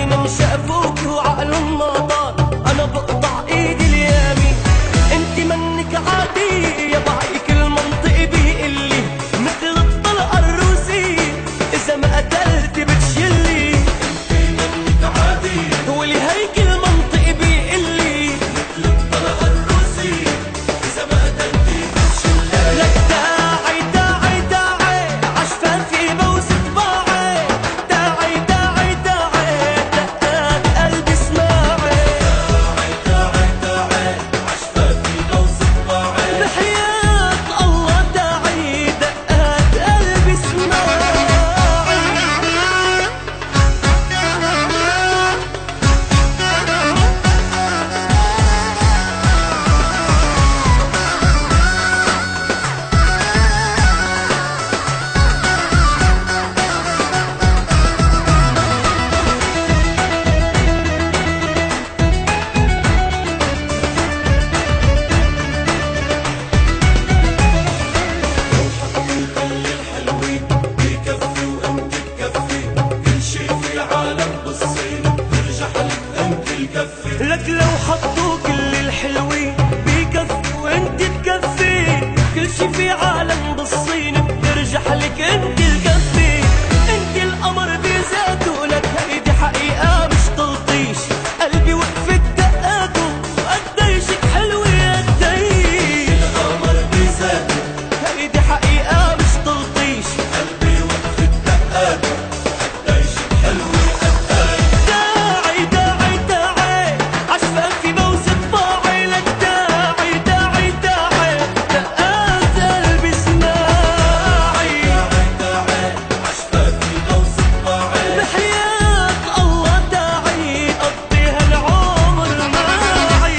عينهم شافوك وعقلهم ناطر، انا بقطع ايدي اليمين. انت منك عادي يا بعيك المنطق بيقلي مثل الطلقة الروسية، اذا ما قتلت بتشلي. انت منك عادي ولهيك المنطق بيقلي مثل الطلقة الروسية، إذا ما قتلتي بتشلي. لك داعي داعي داعي عشفافي بوس طباعي، داعي داعي داعي دقات قلبي اسماعي. داعي داعي داعي عشفافي بوس طباعي، بحياة الله داعي دقات قلبي اسماعي. خلي الحلوين بكفي وأنت تكفي، كل شي في العالم بالصين بترجع لك أنت الكفي. لك لو حطوا كل الحلوين بكفي وانت تكفي، كل شي في عالم بالصين بترجح لك انت الكفي. انت القمر بذاته، لك هيدي حقيقة مش تلطيش، قلبي وقفت دقاته وقديشك حلوة قديش. القمر بذاته، هيدي حقيقة مش تلطيش، قلبي وقفت دقاته، قديش حلوة قديش. داعي داعي داعي عشفافي بوس طباعي، لك داعي داعي داعي دقات قلبي اسماعي. داعي داعي عشفافي بوس طباعي، بحياة الله داعي قضي هالعمر معي.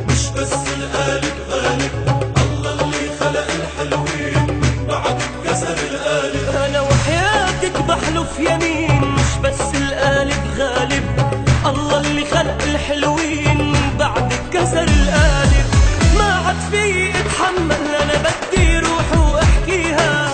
مش بس القالب غالب، الله اللي خلق الحلوين من بعد كسر القالب. أنا وحياتك بحلف يمين، مش بس القالب غالب، الله اللي خلق الحلوين من بعد كسر القالب. ما عاد في اتحمل، أنا بدي روح وأحكيها،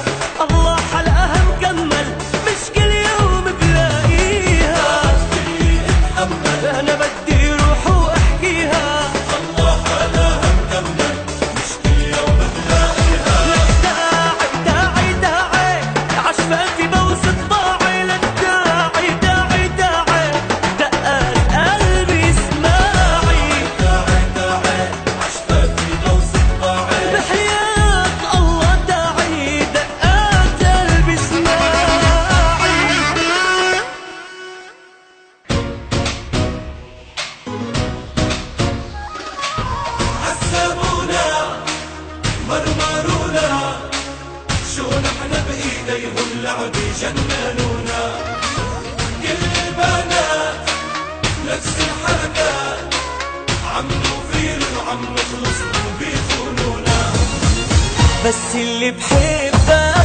الله حلقها مكمل مش كل يوم بلاقيها. في اتحمل، أنا بدي روح وأحكيها، الله حلاها مكمل مش كل يوم بلاقيها. لك داعي داعي داعي عشفافي بوس طباعي، لك داعي داعي داعي دقات قلبي اسماعي. داعي داعي عشفافي بوس طباعي، بحياة الله داعي دقات قلبي اسماعي. عذبونا مرمرونا، شو نحن بإيديهم لعب جننونا. كل البنات نفس الحركات، عم نغير وعم نخلص وبيخونونا. بس اللي بحبك